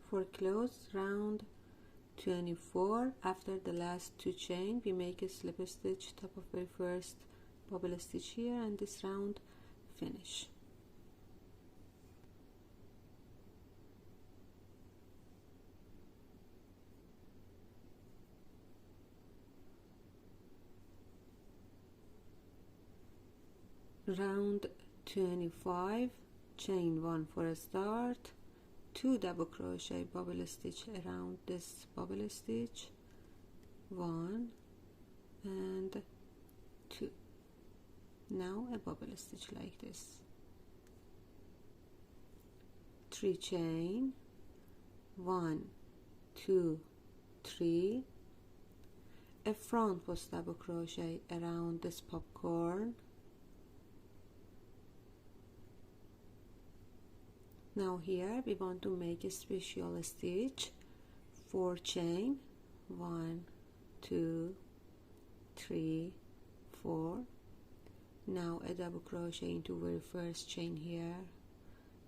For close round 24, after the last 2 chain we make a slip stitch top of very first bubble stitch here, and this round finish. Round 25, chain 1 for a start, 2 double crochet bubble stitch around this bubble stitch, 1 and 2. Now a bubble stitch like this, 3 chain, 1 2 3, a front post double crochet around this popcorn. Now here we want to make a special stitch, 4 chain, 1 2 3 4. Now a double crochet into very first chain here,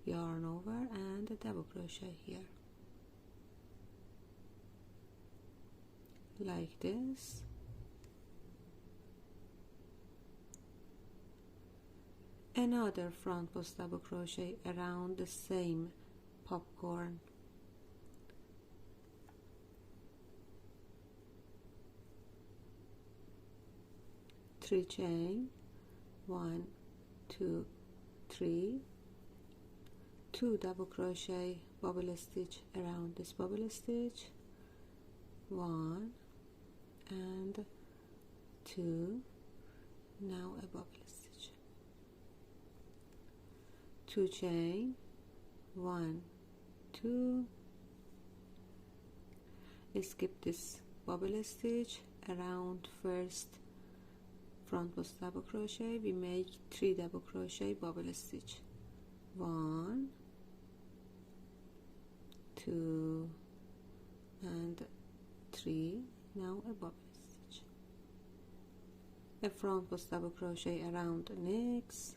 yarn over, and a double crochet here like this. Another front post double crochet around the same popcorn, 3 chain, 1 2 3, 2 double crochet bubble stitch around this bubble stitch, 1 and 2. Now a bubble stitch, 2 chain, 1 2, skip this bubble stitch around first front post double crochet, we make 3 double crochet bubble stitch, 1 2 and 3. Now a bubble stitch, a front post double crochet around the next,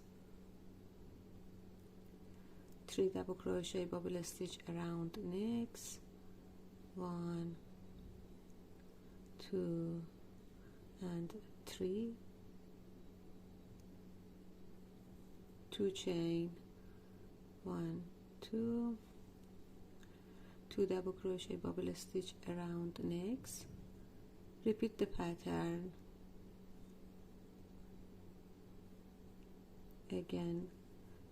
3 double crochet bubble stitch around next, 1 2 and 3, 2 chain, 1 2, 2 double crochet bubble stitch around next. Repeat the pattern again.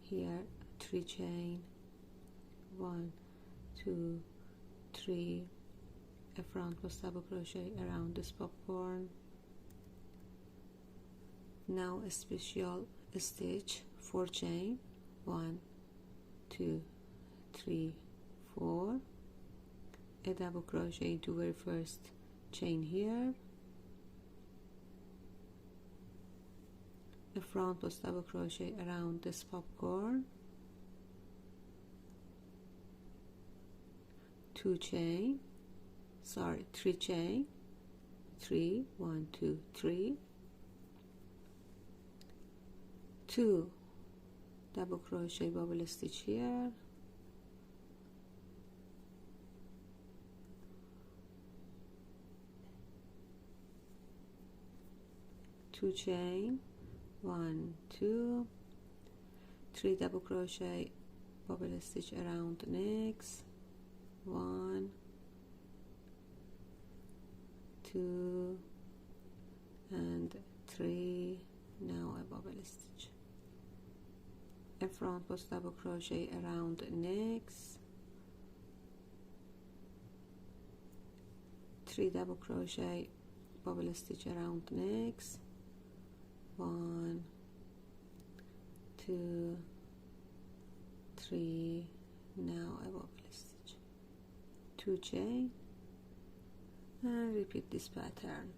Here 3 chain, 1 2 3, a front post double crochet around this popcorn. Now a special stitch, 4 chain, 1 2 3 4, a double crochet into very first chain here, a front post double crochet around this popcorn, 3 chain, 3 1 2 3, 2 double crochet bubble stitch here, 2 chain, 1 2, 3 double crochet bubble stitch around next, 1 2 and 3. Now a bubble stitch, a front post double crochet around next, 3 double crochet bubble stitch around next, 1 2 3. Now a bubble stitch, 2 chain, and repeat this pattern.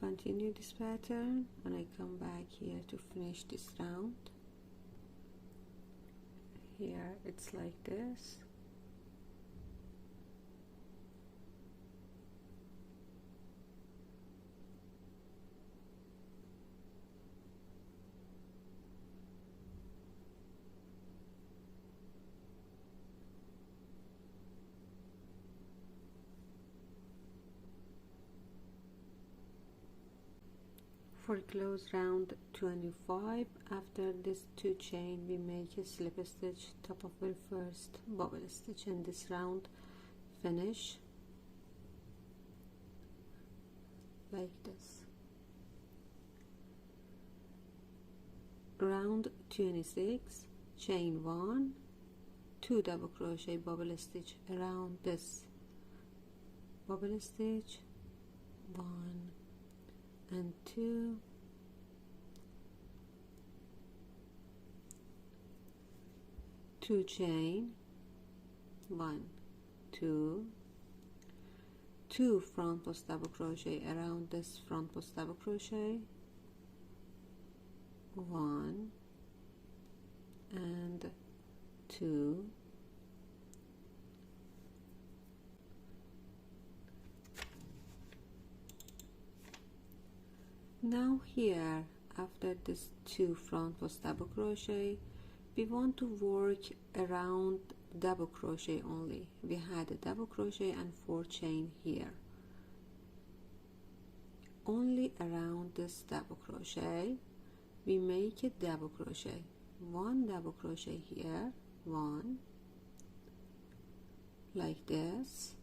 Continue this pattern when I come back here to finish this round. Here it's like this. For close round 25, after this 2 chain we make a slip stitch top of the first bubble stitch, and this round finish like this. Round 26, chain 1, 2 double crochet, bubble stitch around this bubble stitch, 1 and 2, 2 chain, 1, 2, 2 front post double crochet around this front post double crochet, 1 and 2, now here after this 2 front post double crochet we want to work around double crochet only. We had a double crochet and 4 chain here, only around this double crochet we make a double crochet, 1 double crochet here, 1 like this,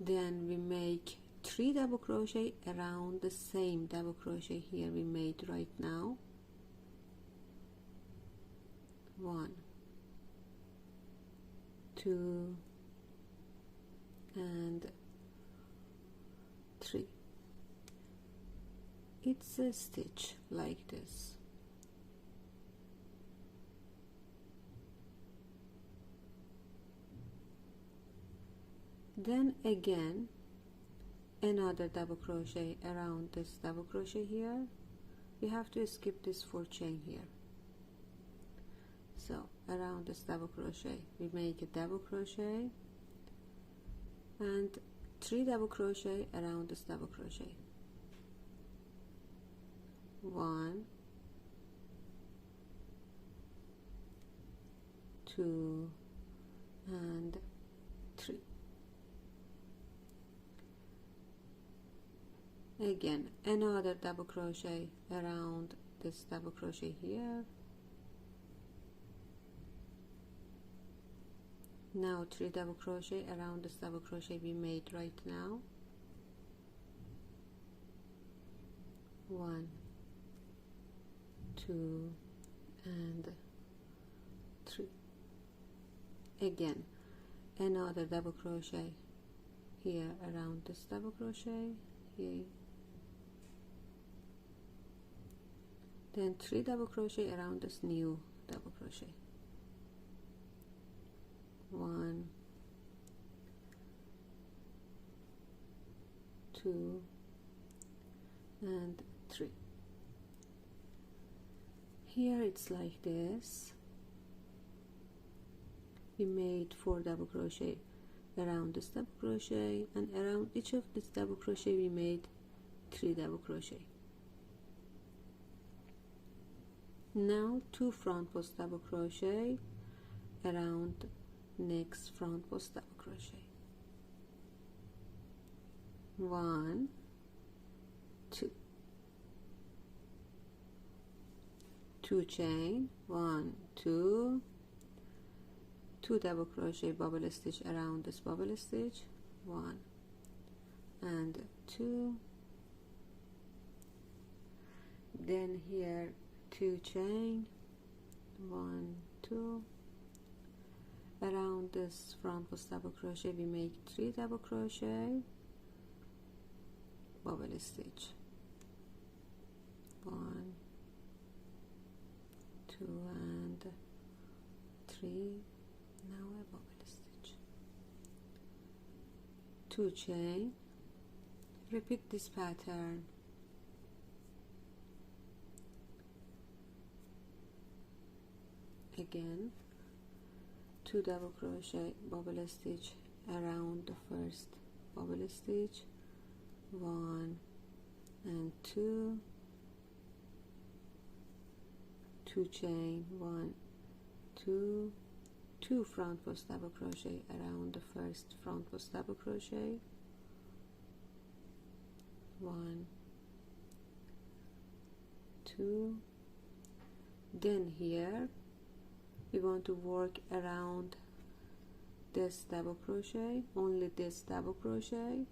then we make 3 double crochet around the same double crochet here we made right now, 1, 2 and 3. It's a stitch like this. Then again another double crochet around this double crochet here. We have to skip this 4 chain here. So around this double crochet we make a double crochet and 3 double crochet around this double crochet, 1, 2 and 3. Again another double crochet around this double crochet here, now 3 double crochet around this double crochet we made right now, 1, 2 and 3. Again another double crochet here around this double crochet here, then 3 double crochet around this new double crochet, 1, 2 and 3. Here it's like this. We made 4 double crochet around this double crochet, and around each of this double crochet we made 3 double crochet. Now 2 front post double crochet around next front post double crochet, 1, 2, 2 chain, 1, 2, 2 double crochet, bubble stitch around this bubble stitch, 1 and 2, then here 2 chain, 1, 2, around this front post double crochet we make 3 double crochet, bubble stitch, 1, 2 and 3, now a bubble stitch, 2 chain, repeat this pattern, again 2 double crochet, bubble stitch around the first bubble stitch, 1 and 2, 2 chain, 1, 2, 2 front post double crochet around the first front post double crochet, 1, 2. Then here we want to work around this double crochet, only this double crochet,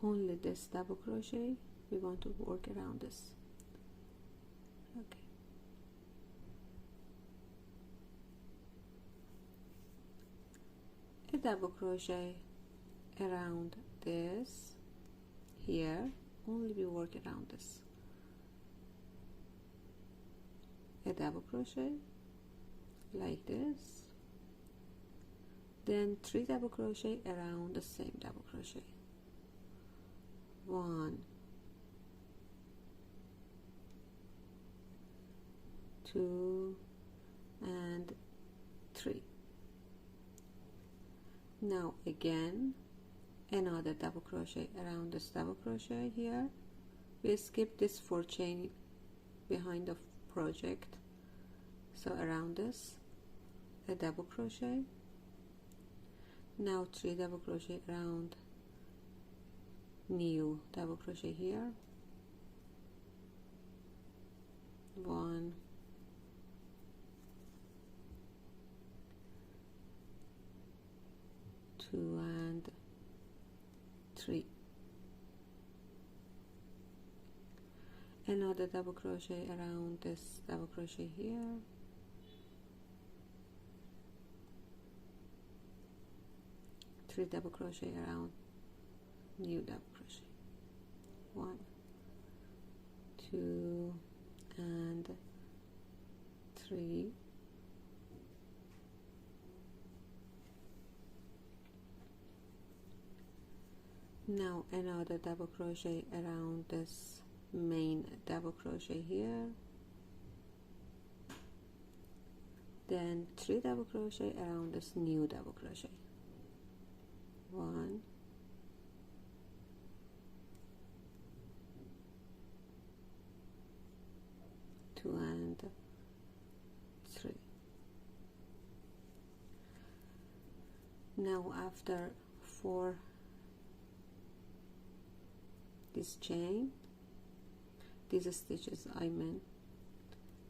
only this double crochet. We want to work around this. Okay, a double crochet around this here, only we work around this, a double crochet like this, then 3 double crochet around the same double crochet, 1, 2 and 3. Now again another double crochet around this double crochet here. We skip this 4 chain behind the project, so around this a double crochet. Now 3 double crochet around new double crochet here, 1, 2 and 3. Another double crochet around this double crochet here, 3 double crochet around new double crochet, 1, 2 and 3. Now another double crochet around this main double crochet here, then 3 double crochet around this new double crochet, 1, 2 and 3. Now after 4 this chain, these stitches I mean,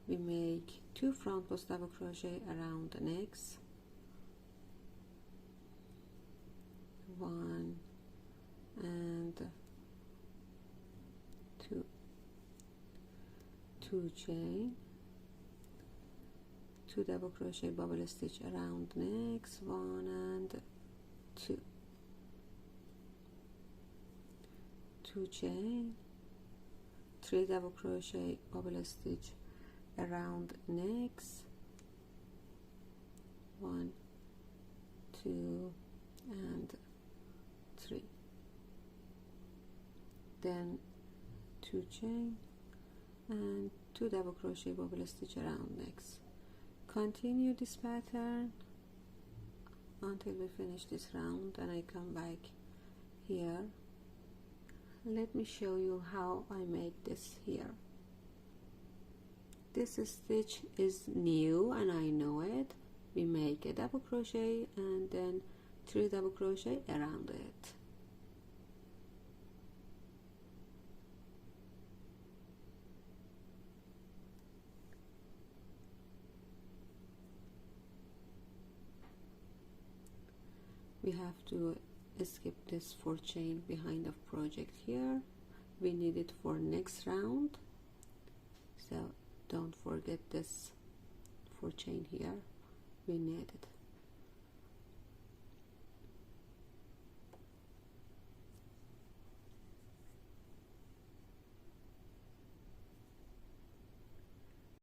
we make 2 front post double crochet around the necks, 1 and 2, 2 chain, 2 double crochet bubble stitch around necks, 1 and 2, 2 chain, 3 double crochet bubble stitch around necks, 1, 2 and 3, then 2 chain and 2 double crochet bubble stitch around necks. Continue this pattern until we finish this round, and I come back here. Let me show you how I made this here. This stitch is new and I know it. We make a double crochet and then 3 double crochet around it. We have to skip this 4 chain behind the project here. We need it for next round, so don't forget this 4 chain here. We need it.